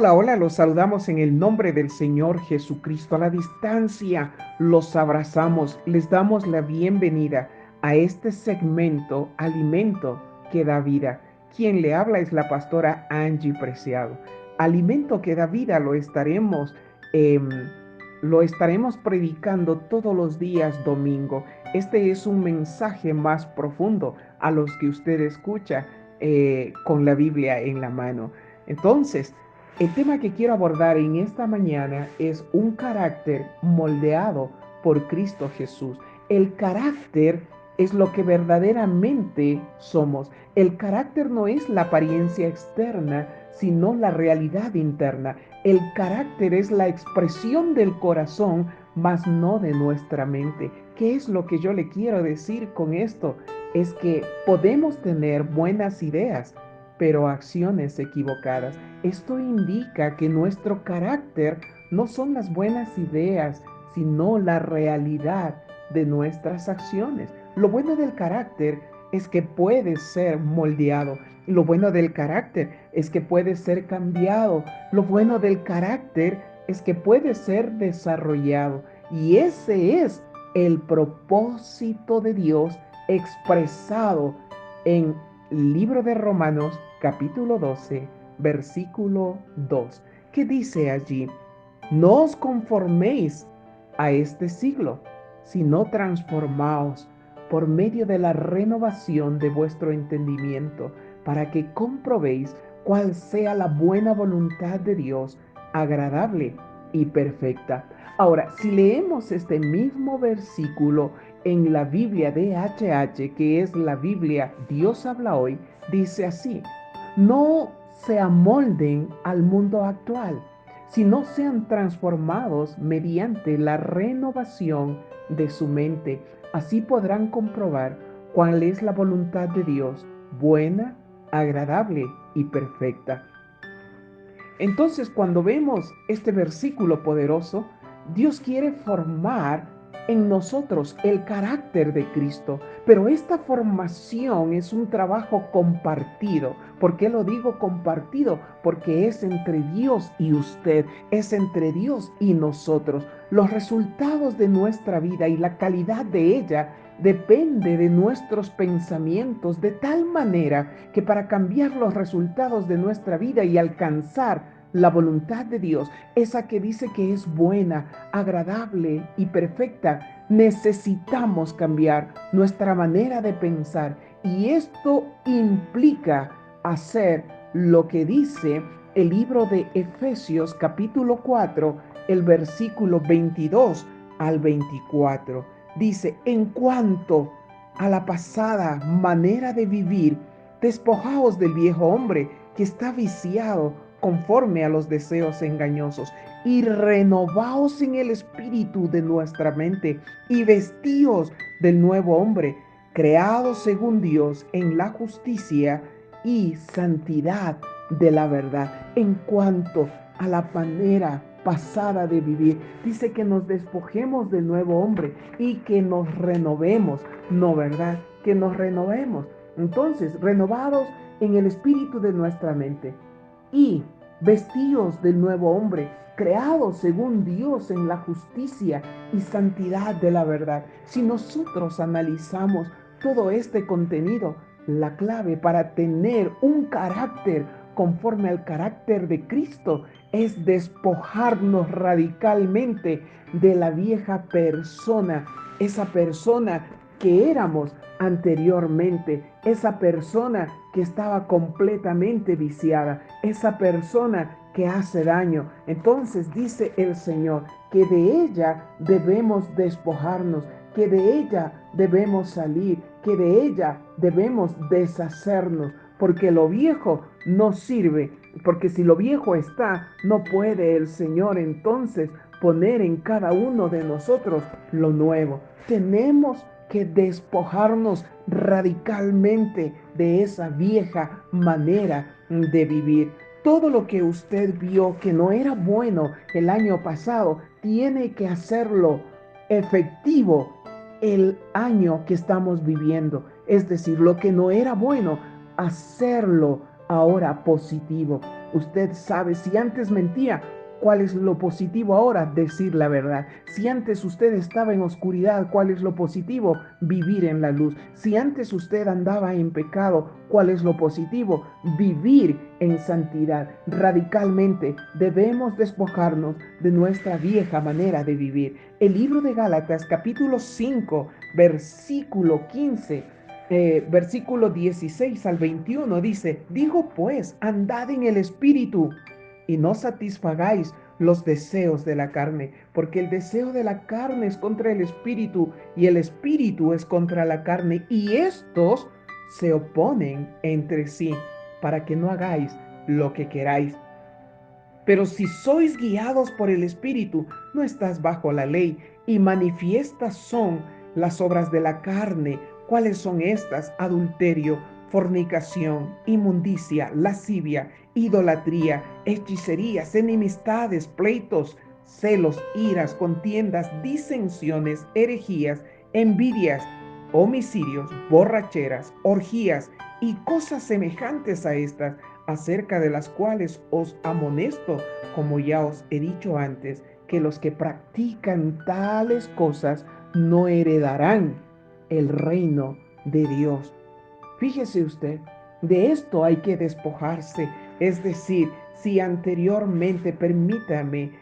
Hola, hola, los saludamos en el nombre del Señor Jesucristo. A la distancia los abrazamos, les damos la bienvenida a este segmento Alimento que da vida. Quien le habla es la pastora Angie Preciado. Alimento que da vida em, lo estaremos predicando todos los días domingo. Este es un mensaje más profundo a los que usted escucha con la Biblia en la mano. Entonces, el tema que quiero abordar en esta mañana es un carácter moldeado por Cristo Jesús. El carácter es lo que verdaderamente somos. El carácter no es la apariencia externa, sino la realidad interna. El carácter es la expresión del corazón, mas no de nuestra mente. ¿Qué es lo que yo le quiero decir con esto? Es que podemos tener buenas ideas, pero acciones equivocadas. Esto indica que nuestro carácter no son las buenas ideas, sino la realidad de nuestras acciones. Lo bueno del carácter es que puede ser moldeado. Lo bueno del carácter es que puede ser cambiado. Lo bueno del carácter es que puede ser desarrollado. Y ese es el propósito de Dios expresado en el libro de Romanos capítulo 12 versículo 2, que dice allí: no os conforméis a este siglo, sino transformaos por medio de la renovación de vuestro entendimiento, para que comprobéis cuál sea la buena voluntad de Dios, agradable y perfecta. Ahora, si leemos este mismo versículo en la Biblia de HH, que es la Biblia Dios habla hoy, dice así: no se amolden al mundo actual, sino sean transformados mediante la renovación de su mente. Así podrán comprobar cuál es la voluntad de Dios, buena, agradable y perfecta. Entonces, cuando vemos este versículo poderoso, Dios quiere formar en nosotros el carácter de Cristo, pero esta formación es un trabajo compartido. ¿Por qué lo digo compartido? Porque es entre Dios y usted, es entre Dios y nosotros. Los resultados de nuestra vida y la calidad de ella depende de nuestros pensamientos, de tal manera que para cambiar los resultados de nuestra vida y alcanzar la voluntad de Dios, esa que dice que es buena, agradable y perfecta, necesitamos cambiar nuestra manera de pensar, y esto implica hacer lo que dice el libro de Efesios capítulo 4, el versículo 22 al 24. Dice: en cuanto a la pasada manera de vivir, despojaos del viejo hombre que está viciado conforme a los deseos engañosos, y renovaos en el espíritu de nuestra mente, y vestíos del nuevo hombre, creado según Dios en la justicia y santidad de la verdad. En cuanto a la manera pasada de vivir, dice que nos despojemos del nuevo hombre y que nos renovemos, ¿no verdad? Que nos renovemos. Entonces, renovados en el espíritu de nuestra mente y vestidos del nuevo hombre, creados según Dios en la justicia y santidad de la verdad. Si nosotros analizamos todo este contenido, la clave para tener un carácter conforme al carácter de Cristo es despojarnos radicalmente de la vieja persona, esa persona que éramos anteriormente, esa persona que estaba completamente viciada, esa persona que hace daño. Entonces dice el Señor que de ella debemos despojarnos, que de ella debemos salir, que de ella debemos deshacernos, porque lo viejo no sirve, porque si lo viejo está, no puede el Señor entonces poner en cada uno de nosotros lo nuevo. Tenemos que despojarnos radicalmente de esa vieja manera de vivir. Todo lo que usted vio que no era bueno el año pasado, tiene que hacerlo efectivo el año que estamos viviendo. Es decir, lo que no era bueno, hacerlo ahora positivo. Usted sabe, si antes mentía, ¿cuál es lo positivo ahora? Decir la verdad. Si antes usted estaba en oscuridad, ¿cuál es lo positivo? Vivir en la luz. Si antes usted andaba en pecado, ¿cuál es lo positivo? Vivir en santidad. Radicalmente debemos despojarnos de nuestra vieja manera de vivir. El libro de Gálatas, capítulo 5, versículo 15. Versículo 16 al 21 dice: digo pues, andad en el Espíritu y no satisfagáis los deseos de la carne, porque el deseo de la carne es contra el Espíritu y el Espíritu es contra la carne, y estos se oponen entre sí, para que no hagáis lo que queráis. Pero si sois guiados por el Espíritu, no estás bajo la ley, y manifiestas son las obras de la carne. ¿Cuáles son estas? Adulterio, fornicación, inmundicia, lascivia, idolatría, hechicerías, enemistades, pleitos, celos, iras, contiendas, disensiones, herejías, envidias, homicidios, borracheras, orgías y cosas semejantes a estas, acerca de las cuales os amonesto, como ya os he dicho antes, que los que practican tales cosas no heredarán el reino de Dios. Fíjese usted, de esto hay que despojarse. Es decir, si anteriormente, permítame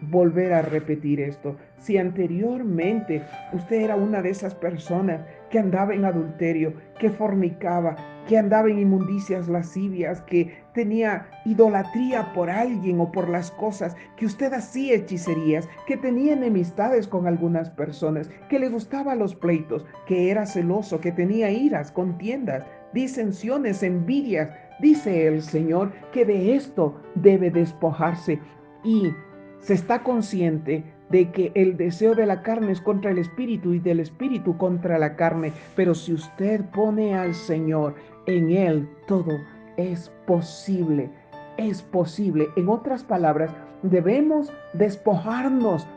volver a repetir esto, si anteriormente usted era una de esas personas que andaba en adulterio, que fornicaba, que andaba en inmundicias lascivias, que tenía idolatría por alguien o por las cosas, que usted hacía hechicerías, que tenía enemistades con algunas personas, que le gustaban los pleitos, que era celoso, que tenía iras, contiendas, disensiones, envidias, dice el Señor que de esto debe despojarse, y se está consciente de que el deseo de la carne es contra el espíritu y del espíritu contra la carne. Pero si usted pone al Señor, en Él todo es posible. Es posible. En otras palabras, debemos despojarnos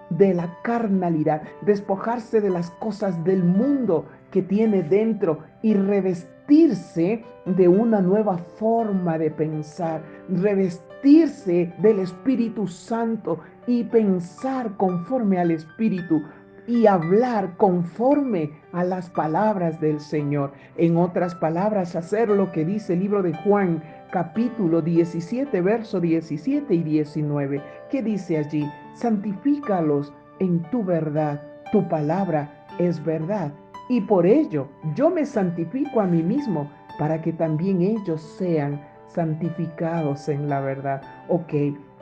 de la carnalidad, despojarse de las cosas del mundo que tiene dentro y revestirse de una nueva forma de pensar, revestirse del Espíritu Santo y pensar conforme al Espíritu y hablar conforme a las palabras del Señor. En otras palabras, hacer lo que dice el libro de Juan, capítulo 17, verso 17 y 19. ¿Qué dice allí? Santifícalos en tu verdad, tu palabra es verdad. Y por ello yo me santifico a mí mismo, para que también ellos sean santificados en la verdad. Ok,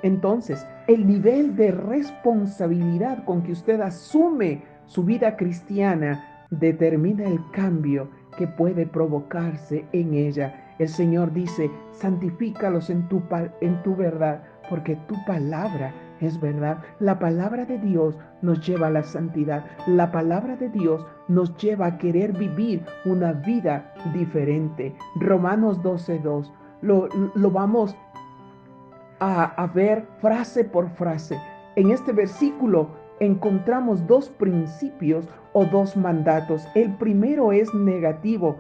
entonces el nivel de responsabilidad con que usted asume su vida cristiana determina el cambio que puede provocarse en ella. El Señor dice: santifícalos en tu verdad, porque tu palabra es verdad. La palabra de Dios nos lleva a la santidad. La palabra de Dios nos lleva a querer vivir una vida diferente. Romanos 12:2. Lo vamos a ver frase por frase. En este versículo encontramos dos principios o dos mandatos. El primero es negativo,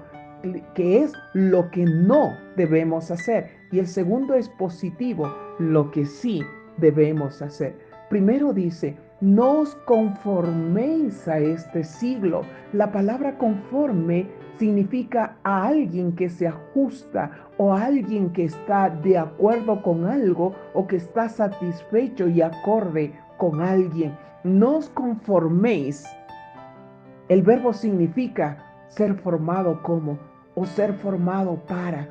que es lo que no debemos hacer. Y el segundo es positivo, lo que sí debemos hacer. Primero dice: no os conforméis a este siglo. La palabra conforme significa a alguien que se ajusta o a alguien que está de acuerdo con algo o que está satisfecho y acorde con alguien. No os conforméis. El verbo significa ser formado como, o ser formado para,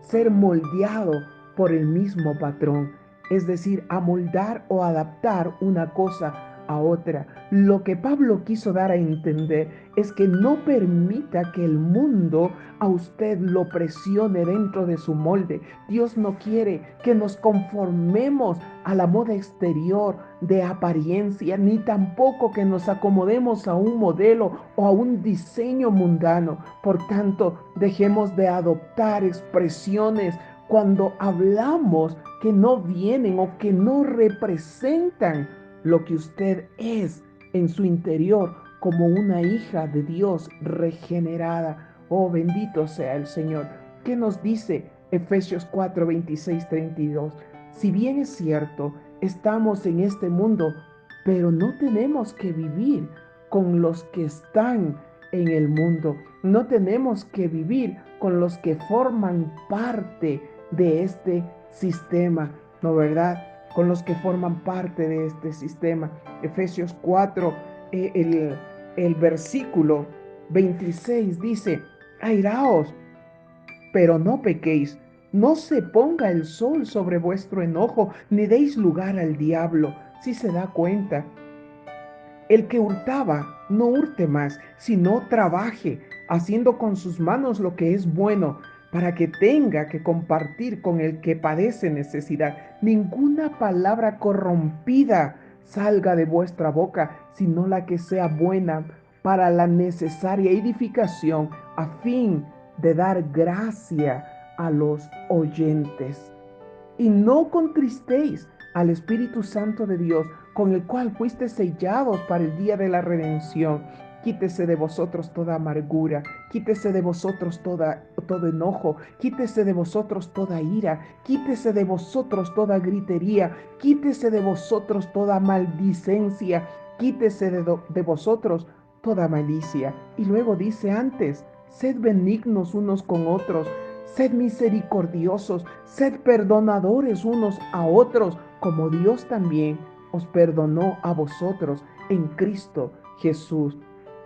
ser moldeado por el mismo patrón, es decir, amoldar o adaptar una cosa a otra. Lo que Pablo quiso dar a entender es que no permita que el mundo a usted lo presione dentro de su molde. Dios no quiere que nos conformemos a la moda exterior de apariencia, ni tampoco que nos acomodemos a un modelo o a un diseño mundano. Por tanto, dejemos de adoptar expresiones cuando hablamos que no vienen o que no representan lo que usted es en su interior como una hija de Dios regenerada. Oh, bendito sea el Señor. ¿Qué nos dice Efesios 4, 26, 32. Si bien es cierto, estamos en este mundo, pero no tenemos que vivir con los que están en el mundo. No tenemos que vivir con los que forman parte de este sistema, ¿no verdad? Con los que forman parte de este sistema. Efesios 4, el versículo 26 dice: airaos, pero no pequéis. No se ponga el sol sobre vuestro enojo, ni deis lugar al diablo. Si se da cuenta, el que hurtaba, no hurte más, sino trabaje, haciendo con sus manos lo que es bueno, para que tenga que compartir con el que padece necesidad. Ninguna palabra corrompida salga de vuestra boca, sino la que sea buena para la necesaria edificación, a fin de dar gracia a los oyentes. Y no contristéis al Espíritu Santo de Dios, con el cual fuiste sellados para el día de la redención. Quítese de vosotros toda amargura, quítese de vosotros todo enojo, quítese de vosotros toda ira, quítese de vosotros toda gritería, quítese de vosotros toda maldicencia, quítese de vosotros toda malicia. Y luego dice antes: sed benignos unos con otros, sed misericordiosos, sed perdonadores unos a otros, como Dios también os perdonó a vosotros en Cristo Jesús.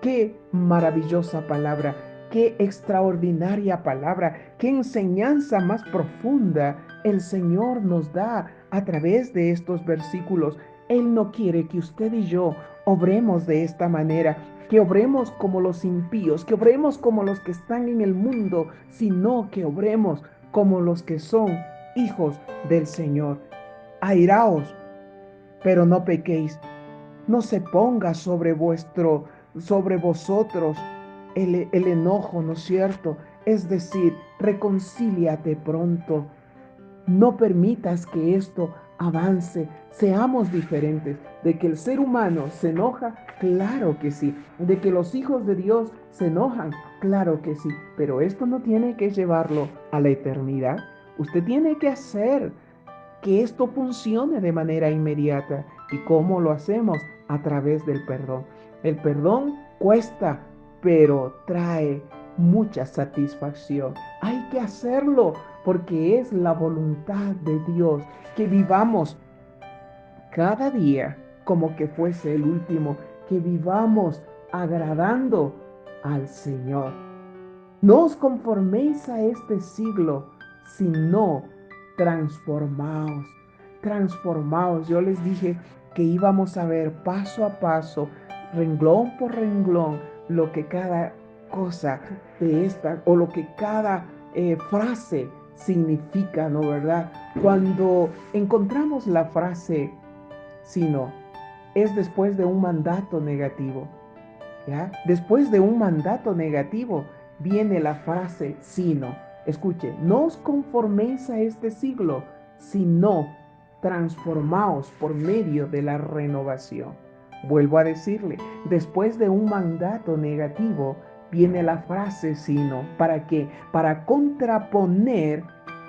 Qué maravillosa palabra, qué extraordinaria palabra, qué enseñanza más profunda el Señor nos da a través de estos versículos. Él no quiere que usted y yo obremos de esta manera, que obremos como los impíos, que obremos como los que están en el mundo, sino que obremos como los que son hijos del Señor. Airaos, pero no pequéis. No se ponga sobre vosotros el enojo, ¿no es cierto? Es decir, reconcíliate pronto. No permitas que esto avance. Seamos diferentes. De que el ser humano se enoja, claro que sí. De que los hijos de Dios se enojan, claro que sí. Pero esto no tiene que llevarlo a la eternidad. Usted tiene que hacer que esto funcione de manera inmediata. ¿Y cómo lo hacemos? A través del perdón. El perdón cuesta, pero trae mucha satisfacción. Hay que hacerlo porque es la voluntad de Dios que vivamos cada día como que fuese el último, que vivamos agradando al Señor. No os conforméis a este siglo, sino transformaos. Transformaos. Yo les dije que íbamos a ver paso a paso, renglón por renglón, lo que cada cosa de esta o lo que cada frase significa, ¿no verdad? Cuando encontramos la frase sino, es después de un mandato negativo. ¿Ya? Después de un mandato negativo viene la frase sino. Escuche: no os conforméis a este siglo, sino transformaos por medio de la renovación. Vuelvo a decirle: después de un mandato negativo viene la frase sino. ¿Para qué? Para contraponer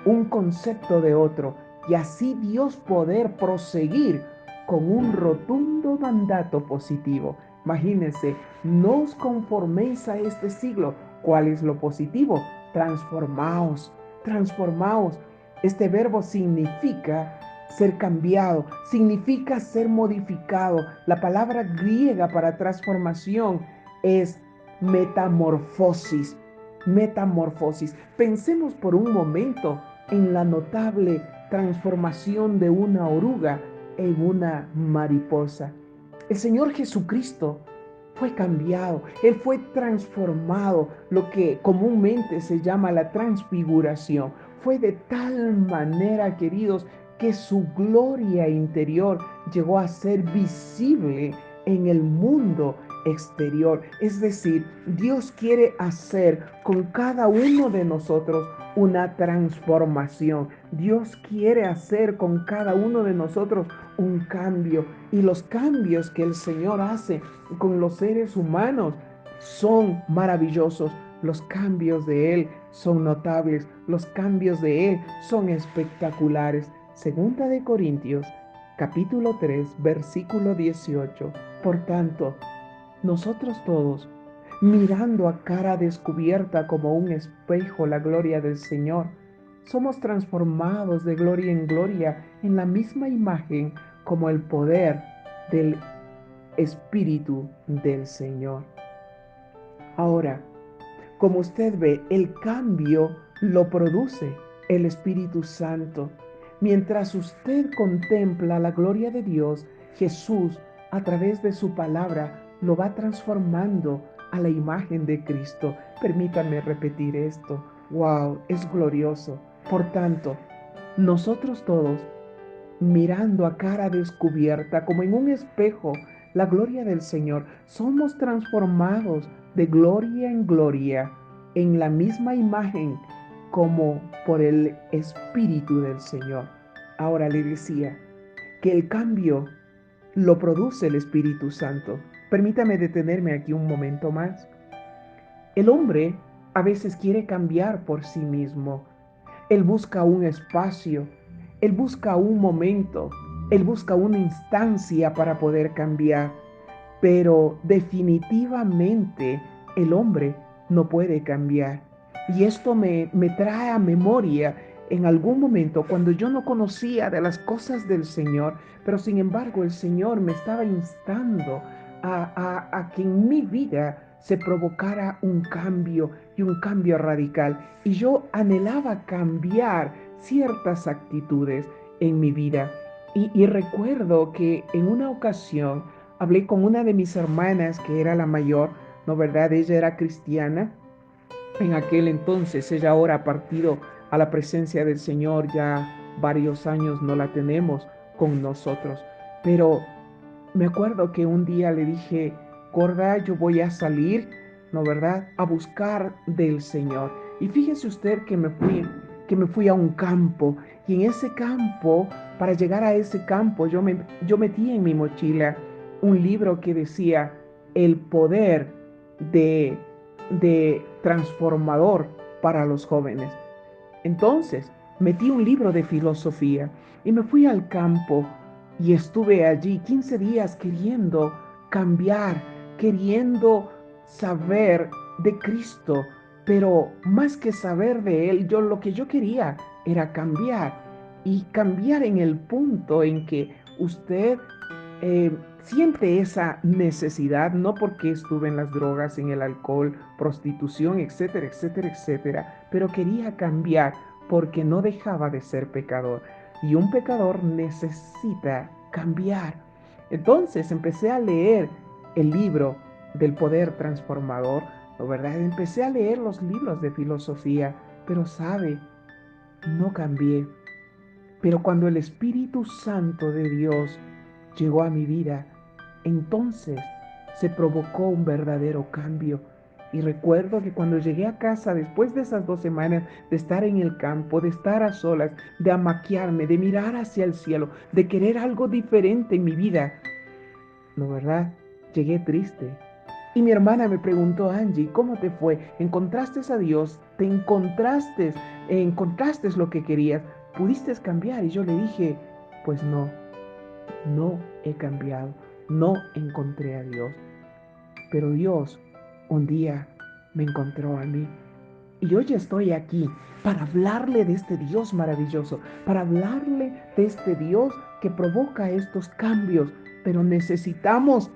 un concepto de otro y así Dios poder proseguir con un rotundo mandato positivo. Imagínense: no os conforméis a este siglo. ¿Cuál es lo positivo? Transformaos, transformaos. Este verbo significa ser cambiado, significa ser modificado. La palabra griega para transformación es metamorfosis. Metamorfosis. Pensemos por un momento en la notable transformación de una oruga en una mariposa. El Señor Jesucristo fue cambiado, Él fue transformado, lo que comúnmente se llama la transfiguración. Fue de tal manera, queridos, que su gloria interior llegó a ser visible en el mundo exterior. Es decir, Dios quiere hacer con cada uno de nosotros una transformación. Dios quiere hacer con cada uno de nosotros un cambio. Y los cambios que el Señor hace con los seres humanos son maravillosos. Los cambios de Él son notables, los cambios de Él son espectaculares. Segunda de Corintios, capítulo 3, versículo 18. Por tanto, nosotros todos, mirando a cara descubierta como un espejo la gloria del Señor, somos transformados de gloria en gloria en la misma imagen como el poder del Espíritu del Señor. Ahora, como usted ve, el cambio lo produce el Espíritu Santo. Mientras usted contempla la gloria de Dios, Jesús, a través de su palabra, lo va transformando a la imagen de Cristo. Permítanme repetir esto. ¡Wow! Es glorioso. Por tanto, nosotros todos, mirando a cara descubierta, como en un espejo, la gloria del Señor, somos transformados de gloria en gloria en la misma imagen como por el Espíritu del Señor. Ahora le decía que el cambio lo produce el Espíritu Santo. Permítame detenerme aquí un momento más. El hombre a veces quiere cambiar por sí mismo. Él busca un espacio, él busca un momento, él busca una instancia para poder cambiar, pero definitivamente el hombre no puede cambiar. Y esto me trae a memoria en algún momento cuando yo no conocía de las cosas del Señor, pero sin embargo el Señor me estaba instando a que en mi vida se provocara un cambio y un cambio radical. Y yo anhelaba cambiar ciertas actitudes en mi vida. Y recuerdo que en una ocasión hablé con una de mis hermanas que era la mayor, ¿no verdad? Ella era cristiana. En aquel entonces, ella ahora ha partido a la presencia del Señor, ya varios años no la tenemos con nosotros. Pero me acuerdo que un día le dije, Gorda, yo voy a salir, ¿no verdad?, a buscar del Señor. Y fíjese usted que me fui a un campo. Y en ese campo, para llegar a ese campo, yo metí en mi mochila un libro que decía El poder de, de transformador para los jóvenes. Entonces, metí un libro de filosofía y me fui al campo y estuve allí 15 días queriendo cambiar, queriendo saber de Cristo, pero más que saber de Él, lo que yo quería era cambiar y cambiar en el punto en que usted siente esa necesidad, no porque estuve en las drogas, en el alcohol, prostitución, etcétera, etcétera, etcétera, pero quería cambiar porque no dejaba de ser pecador. Y un pecador necesita cambiar. Entonces empecé a leer el libro del poder transformador, ¿no verdad? Empecé a leer los libros de filosofía, pero sabe, no cambié. Pero cuando el Espíritu Santo de Dios llegó a mi vida, entonces se provocó un verdadero cambio. Y recuerdo que cuando llegué a casa, después de esas 2 semanas de estar en el campo, de estar a solas, de amaquearme, de mirar hacia el cielo, de querer algo diferente en mi vida, ¿no verdad? Llegué triste. Y mi hermana me preguntó, Angie, ¿cómo te fue? ¿Encontraste a Dios? ¿Te encontraste? ¿Encontraste lo que querías? ¿Pudiste cambiar? Y yo le dije, pues no he cambiado, no encontré a Dios. Pero Dios un día me encontró a mí. Y hoy estoy aquí para hablarle de este Dios maravilloso, para hablarle de este Dios que provoca estos cambios. Pero necesitamos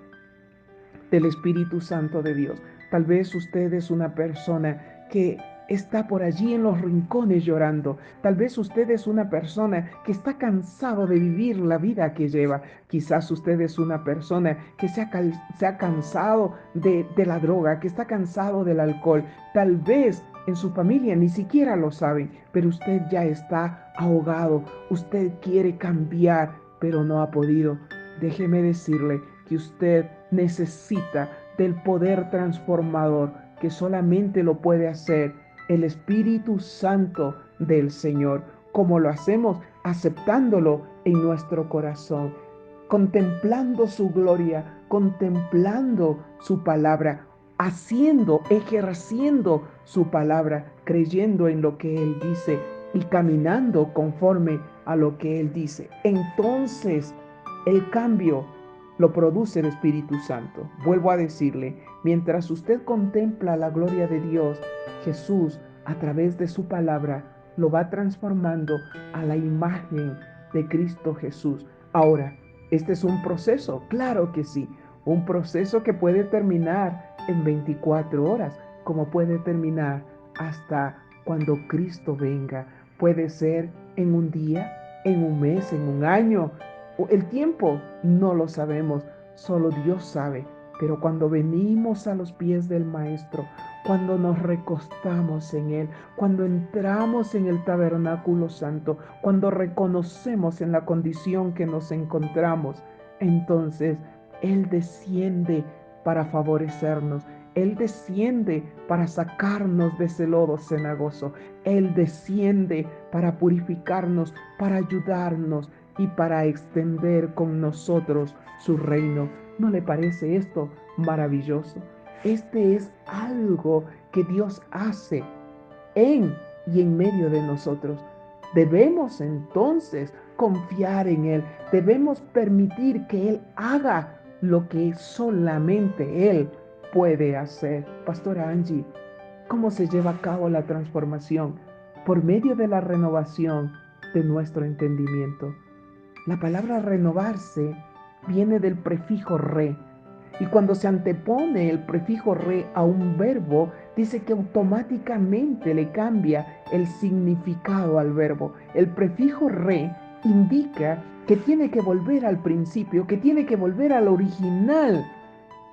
del Espíritu Santo de Dios. Tal vez usted es una persona que está por allí en los rincones llorando. Tal vez usted es una persona que está cansado de vivir la vida que lleva. Quizás usted es una persona que se ha cansado de la droga, que está cansado del alcohol. Tal vez en su familia ni siquiera lo saben, pero usted ya está ahogado. Usted quiere cambiar, pero no ha podido. Déjeme decirle que usted necesita del poder transformador que solamente lo puede hacer el Espíritu Santo del Señor, como lo hacemos aceptándolo en nuestro corazón, contemplando su gloria, contemplando su palabra, haciendo, ejerciendo su palabra, creyendo en lo que Él dice y caminando conforme a lo que Él dice. Entonces, el cambio lo produce el Espíritu Santo. Vuelvo a decirle, mientras usted contempla la gloria de Dios, Jesús, a través de su palabra, lo va transformando a la imagen de Cristo Jesús. Ahora, este es un proceso, claro que sí, un proceso que puede terminar en 24 horas, como puede terminar hasta cuando Cristo venga. Puede ser en un día, en un mes, en un año. El tiempo no lo sabemos, solo Dios sabe. Pero cuando venimos a los pies del Maestro, cuando nos recostamos en Él, cuando entramos en el tabernáculo santo, cuando reconocemos en la condición que nos encontramos, entonces Él desciende para favorecernos. Él desciende para sacarnos de ese lodo cenagoso. Él desciende para purificarnos, para ayudarnos y para extender con nosotros su reino. ¿No le parece esto maravilloso? Este es algo que Dios hace en y en medio de nosotros. Debemos entonces confiar en Él. Debemos permitir que Él haga lo que solamente Él puede hacer. Pastora Angie, ¿cómo se lleva a cabo la transformación? Por medio de la renovación de nuestro entendimiento. La palabra renovarse viene del prefijo re. Y cuando se antepone el prefijo re a un verbo, dice que automáticamente le cambia el significado al verbo. El prefijo re indica que tiene que volver al principio, que tiene que volver al original.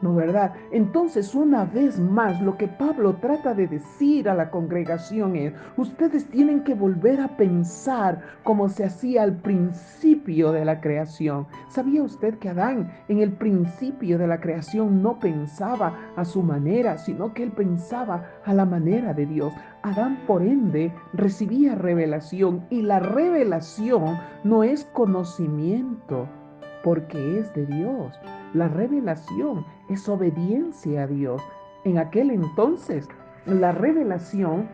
¿No, verdad? Entonces, una vez más, lo que Pablo trata de decir a la congregación es, ustedes tienen que volver a pensar como se hacía al principio de la creación. ¿Sabía usted que Adán en el principio de la creación no pensaba a su manera, sino que él pensaba a la manera de Dios? Adán, por ende, recibía revelación y la revelación no es conocimiento porque es de Dios. La revelación es obediencia a Dios. En aquel entonces, la revelación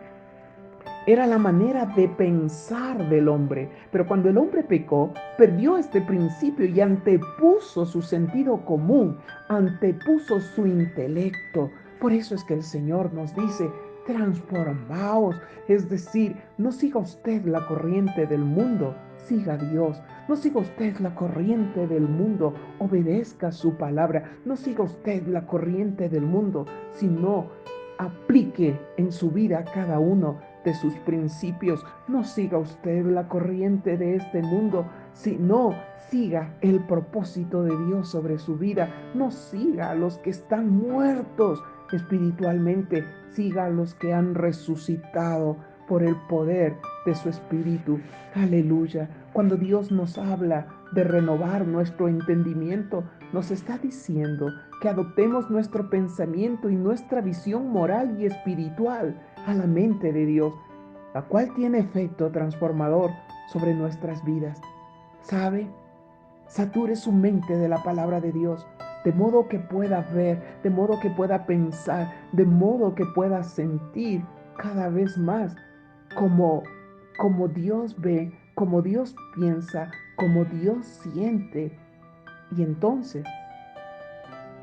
era la manera de pensar del hombre. Pero cuando el hombre pecó, perdió este principio y antepuso su sentido común, antepuso su intelecto. Por eso es que el Señor nos dice, transformaos. Es decir, no siga usted la corriente del mundo, siga a Dios. No siga usted la corriente del mundo, obedezca su palabra. No siga usted la corriente del mundo, sino aplique en su vida cada uno de sus principios. No siga usted la corriente de este mundo, sino siga el propósito de Dios sobre su vida. No siga a los que están muertos espiritualmente, siga a los que han resucitado por el poder de su espíritu. Aleluya. Cuando Dios nos habla de renovar nuestro entendimiento, nos está diciendo que adoptemos nuestro pensamiento y nuestra visión moral y espiritual a la mente de Dios, la cual tiene efecto transformador sobre nuestras vidas. ¿Sabe? Sature su mente de la palabra de Dios, de modo que pueda ver, de modo que pueda pensar, de modo que pueda sentir cada vez más como, como Dios ve, como Dios piensa, como Dios siente. Y entonces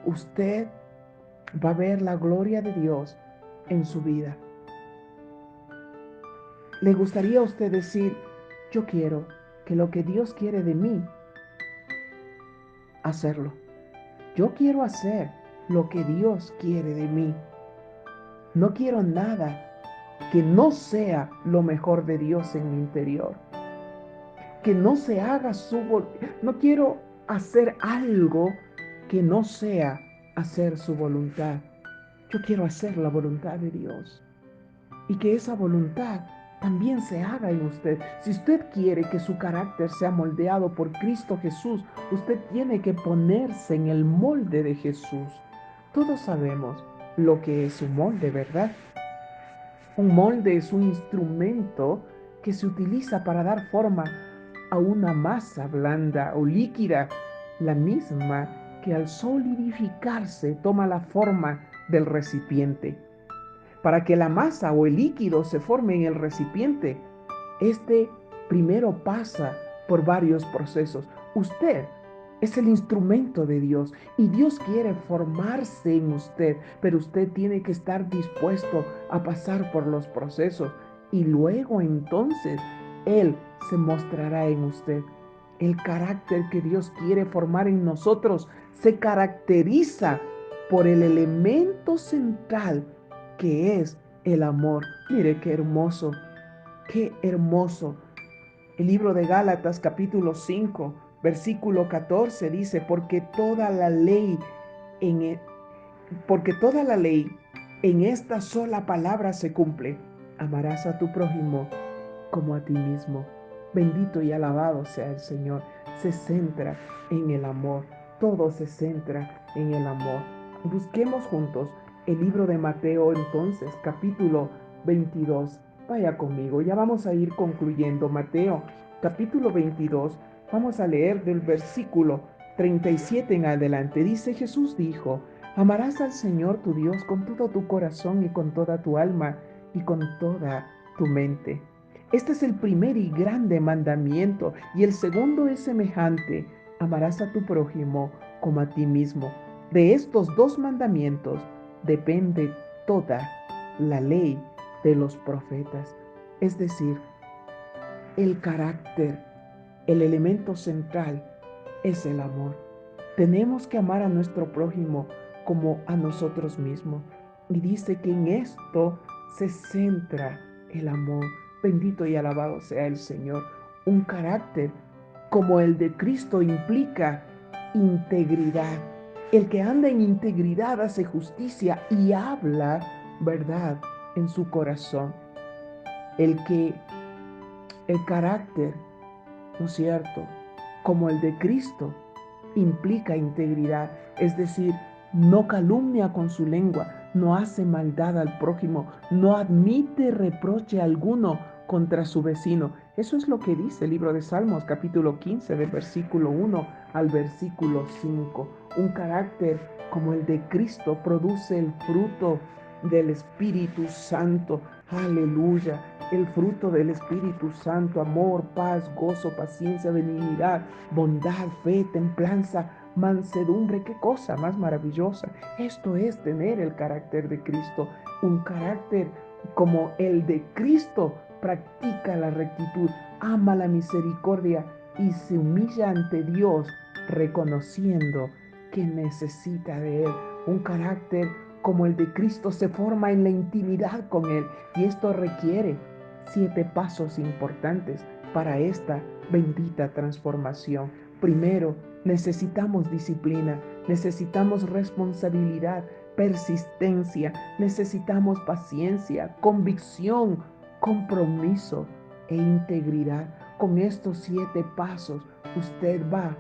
usted va a ver la gloria de Dios en su vida. ¿Le gustaría a usted decir, yo quiero que lo que Dios quiere de mí, hacerlo? Yo quiero hacer lo que Dios quiere de mí. No quiero nada que no sea lo mejor de Dios en mi interior. Que no se haga no quiero hacer algo que no sea hacer su voluntad. Yo quiero hacer la voluntad de Dios. Y que esa voluntad también se haga en usted. Si usted quiere que su carácter sea moldeado por Cristo Jesús, usted tiene que ponerse en el molde de Jesús. Todos sabemos lo que es un molde, ¿verdad? Un molde es un instrumento que se utiliza para dar forma a una masa blanda o líquida, la misma que al solidificarse toma la forma del recipiente. Para que la masa o el líquido se forme en el recipiente, este primero pasa por varios procesos. Usted es el instrumento de Dios y Dios quiere formarse en usted, pero usted tiene que estar dispuesto a pasar por los procesos y luego entonces Él se mostrará en usted. El carácter que Dios quiere formar en nosotros se caracteriza por el elemento central que es el amor. Mire qué hermoso, qué hermoso. El libro de Gálatas capítulo 5, versículo 14 dice, en, porque toda la ley en esta sola palabra se cumple. Amarás a tu prójimo como a ti mismo. Bendito y alabado sea el Señor. Se centra en el amor. Todo se centra en el amor. Busquemos juntos el libro de Mateo entonces, capítulo 22. Vaya conmigo, ya vamos a ir concluyendo. Mateo, capítulo 22, vamos a leer del versículo 37 en adelante. Dice, Jesús dijo, amarás al Señor tu Dios con todo tu corazón y con toda tu alma y con toda tu mente. Este es el primer y grande mandamiento, y el segundo es semejante, amarás a tu prójimo como a ti mismo. De estos dos mandamientos depende toda la ley de los profetas. Es decir, el carácter, el elemento central es el amor. Tenemos que amar a nuestro prójimo como a nosotros mismos. Y dice que en esto se centra el amor. Bendito y alabado sea el Señor. Un carácter como el de Cristo implica integridad. El que anda en integridad hace justicia y habla verdad en su corazón. El carácter, ¿no es cierto?, como el de Cristo, implica integridad, es decir, no calumnia con su lengua, no hace maldad al prójimo, no admite reproche alguno contra su vecino. Eso es lo que dice el libro de Salmos, capítulo 15, del versículo 1 al versículo 5. Un carácter como el de Cristo produce el fruto del Espíritu Santo. Aleluya. El fruto del Espíritu Santo, amor, paz, gozo, paciencia, benignidad, bondad, fe, templanza, mansedumbre. Qué cosa más maravillosa. Esto es tener el carácter de Cristo. Un carácter como el de Cristo practica la rectitud, ama la misericordia y se humilla ante Dios reconociendo que necesita de Él. Un carácter como el de Cristo se forma en la intimidad con Él, y esto requiere 7 pasos importantes para esta bendita transformación. Primero, necesitamos disciplina, necesitamos responsabilidad, persistencia, necesitamos paciencia, convicción, compromiso e integridad. Con estos 7 pasos, usted va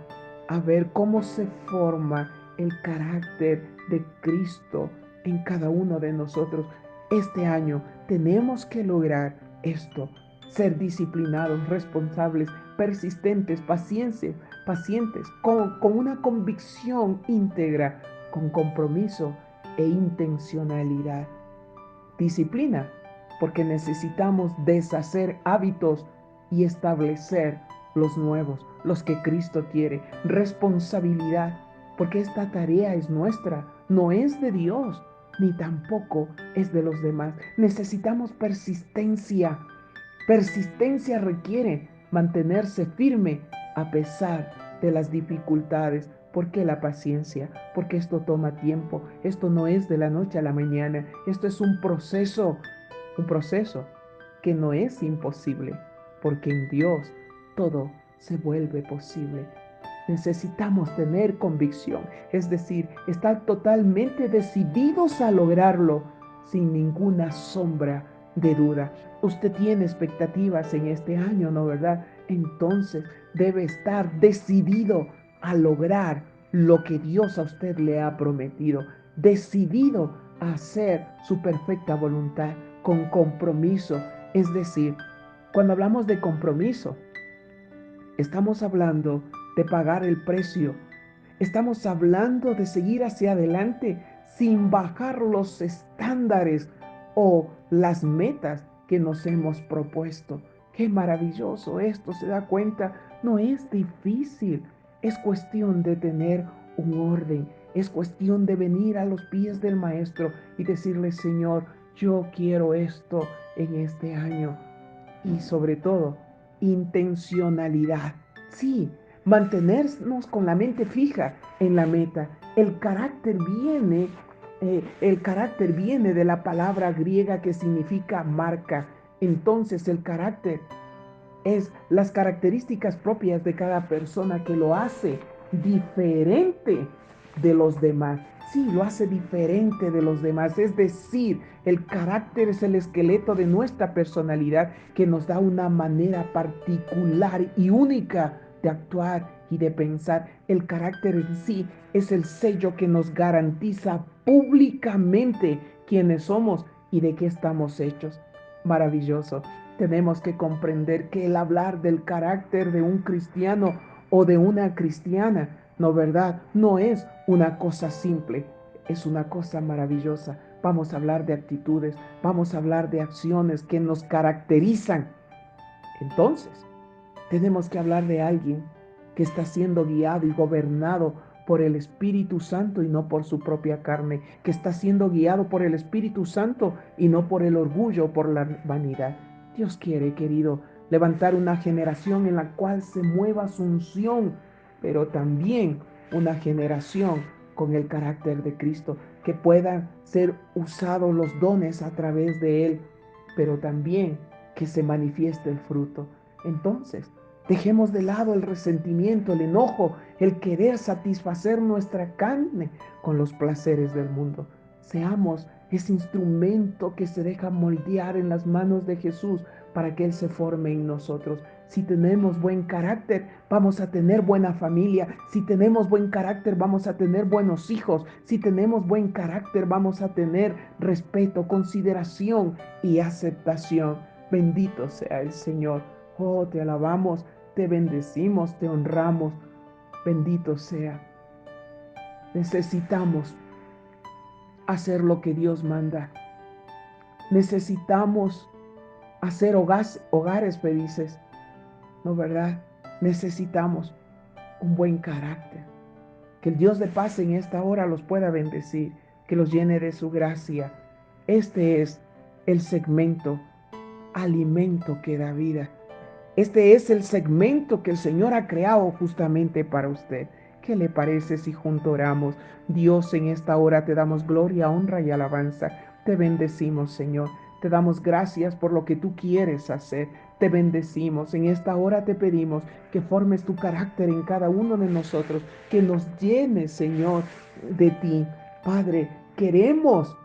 a ver cómo se forma el carácter de Cristo en cada uno de nosotros. Este año tenemos que lograr esto: ser disciplinados, responsables, persistentes, pacientes, con una convicción íntegra, con compromiso e intencionalidad. Disciplina, porque necesitamos deshacer hábitos y establecer los nuevos, los que Cristo quiere. Responsabilidad, porque esta tarea es nuestra, no es de Dios, ni tampoco es de los demás. Necesitamos persistencia. Persistencia requiere mantenerse firme a pesar de las dificultades. ¿Por qué la paciencia? Porque esto toma tiempo. Esto no es de la noche a la mañana. Esto es un proceso que no es imposible, porque en Dios todo se vuelve posible. Necesitamos tener convicción, es decir, estar totalmente decididos a lograrlo sin ninguna sombra de duda. Usted tiene expectativas en este año, ¿no, verdad? Entonces debe estar decidido a lograr lo que Dios a usted le ha prometido, decidido a hacer su perfecta voluntad con compromiso. Es decir, cuando hablamos de compromiso, estamos hablando de pagar el precio. Estamos hablando de seguir hacia adelante sin bajar los estándares o las metas que nos hemos propuesto. Qué maravilloso esto, se da cuenta, no es difícil, es cuestión de tener un orden, es cuestión de venir a los pies del Maestro y decirle, Señor, yo quiero esto en este año. Y sobre todo, intencionalidad. Sí, mantenernos con la mente fija en la meta. El carácter viene de la palabra griega que significa marca. Entonces el carácter es las características propias de cada persona que lo hace diferente de los demás. Sí, lo hace diferente de los demás. Es decir, el carácter es el esqueleto de nuestra personalidad que nos da una manera particular y única de actuar y de pensar. El carácter en sí es el sello que nos garantiza públicamente quiénes somos y de qué estamos hechos. Maravilloso. Tenemos que comprender que el hablar del carácter de un cristiano o de una cristiana, no, ¿verdad? No es una cosa simple, es una cosa maravillosa. Vamos a hablar de actitudes, vamos a hablar de acciones que nos caracterizan. Entonces, tenemos que hablar de alguien que está siendo guiado y gobernado por el Espíritu Santo y no por su propia carne, que está siendo guiado por el Espíritu Santo y no por el orgullo o por la vanidad. Dios quiere, querido, levantar una generación en la cual se mueva su unción, pero también una generación con el carácter de Cristo, que puedan ser usados los dones a través de Él, pero también que se manifieste el fruto. Entonces, dejemos de lado el resentimiento, el enojo, el querer satisfacer nuestra carne con los placeres del mundo. Seamos ese instrumento que se deja moldear en las manos de Jesús para que Él se forme en nosotros. Si tenemos buen carácter, vamos a tener buena familia. Si tenemos buen carácter, vamos a tener buenos hijos. Si tenemos buen carácter, vamos a tener respeto, consideración y aceptación. Bendito sea el Señor. Oh, te alabamos, te bendecimos, te honramos. Bendito sea. Necesitamos hacer lo que Dios manda. Necesitamos hacer hogares felices, ¿no, verdad? Necesitamos un buen carácter. Que el Dios de paz en esta hora los pueda bendecir, que los llene de su gracia. Este es el segmento Alimento que da vida. Este es el segmento que el Señor ha creado justamente para usted. ¿Qué le parece si juntos oramos? Dios, en esta hora te damos gloria, honra y alabanza. Te bendecimos, Señor. Te damos gracias por lo que tú quieres hacer. Te bendecimos. En esta hora te pedimos que formes tu carácter en cada uno de nosotros, que nos llenes, Señor, de ti. Padre, queremos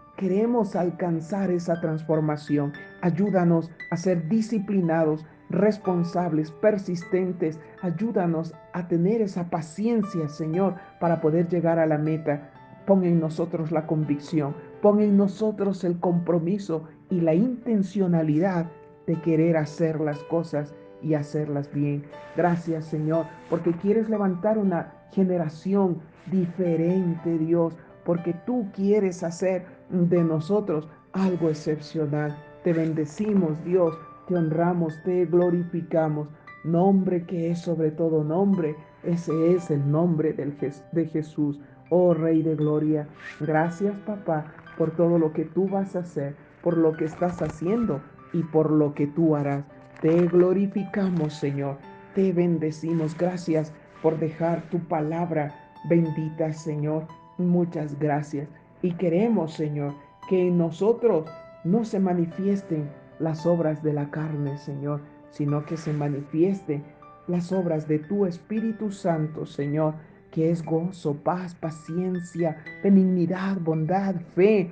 alcanzar esa transformación. Ayúdanos a ser disciplinados, responsables, persistentes. Ayúdanos a tener esa paciencia, Señor, para poder llegar a la meta. Pon en nosotros la convicción, pon en nosotros el compromiso y la intencionalidad de querer hacer las cosas y hacerlas bien. Gracias, Señor, porque quieres levantar una generación diferente, Dios, porque tú quieres hacer de nosotros algo excepcional. Te bendecimos, Dios, te honramos, te glorificamos. Nombre que es sobre todo nombre, ese es el nombre de Jesús. Oh Rey de Gloria, gracias, papá, por todo lo que tú vas a hacer, por lo que estás haciendo y por lo que tú harás. Te glorificamos, Señor, te bendecimos. Gracias por dejar tu palabra bendita, Señor. Muchas gracias. Y queremos, Señor, que en nosotros no se manifiesten las obras de la carne, Señor, sino que se manifiesten las obras de tu Espíritu Santo, Señor, que es gozo, paz, paciencia, benignidad, bondad, fe,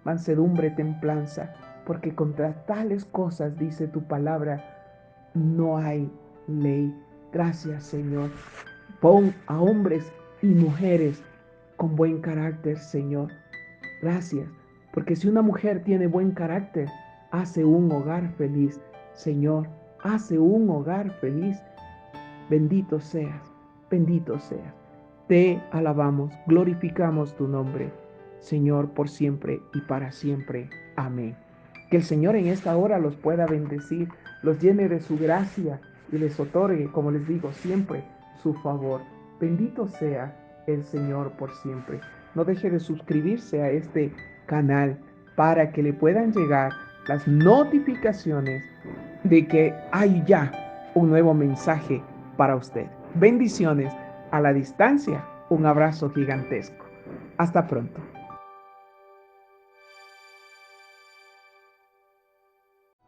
mansedumbre, templanza, porque contra tales cosas, dice tu palabra, no hay ley. Gracias, Señor. Pon a hombres y mujeres con buen carácter, Señor. Gracias, porque si una mujer tiene buen carácter, hace un hogar feliz. Señor, hace un hogar feliz. Bendito seas, bendito seas. Te alabamos, glorificamos tu nombre. Señor, por siempre y para siempre. Amén. Que el Señor en esta hora los pueda bendecir, los llene de su gracia y les otorgue, como les digo siempre, su favor. Bendito sea el Señor por siempre. No deje de suscribirse a este canal para que le puedan llegar las notificaciones de que hay ya un nuevo mensaje para usted. Bendiciones a la distancia. Un abrazo gigantesco. Hasta pronto.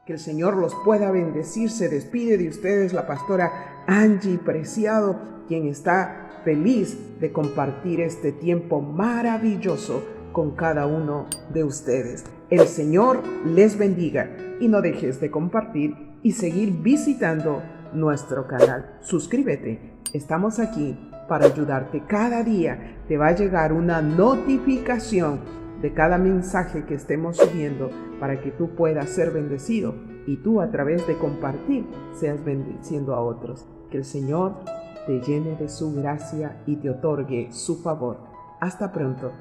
Que el Señor los pueda bendecir. Se despide de ustedes la pastora Angie Preciado, quien está feliz de compartir este tiempo maravilloso con cada uno de ustedes. El Señor les bendiga y no dejes de compartir y seguir visitando nuestro canal. Suscríbete. Estamos aquí para ayudarte. Cada día te va a llegar una notificación de cada mensaje que estemos subiendo para que tú puedas ser bendecido y tú a través de compartir seas bendiciendo a otros. Que el Señor te llene de su gracia y te otorgue su favor. Hasta pronto.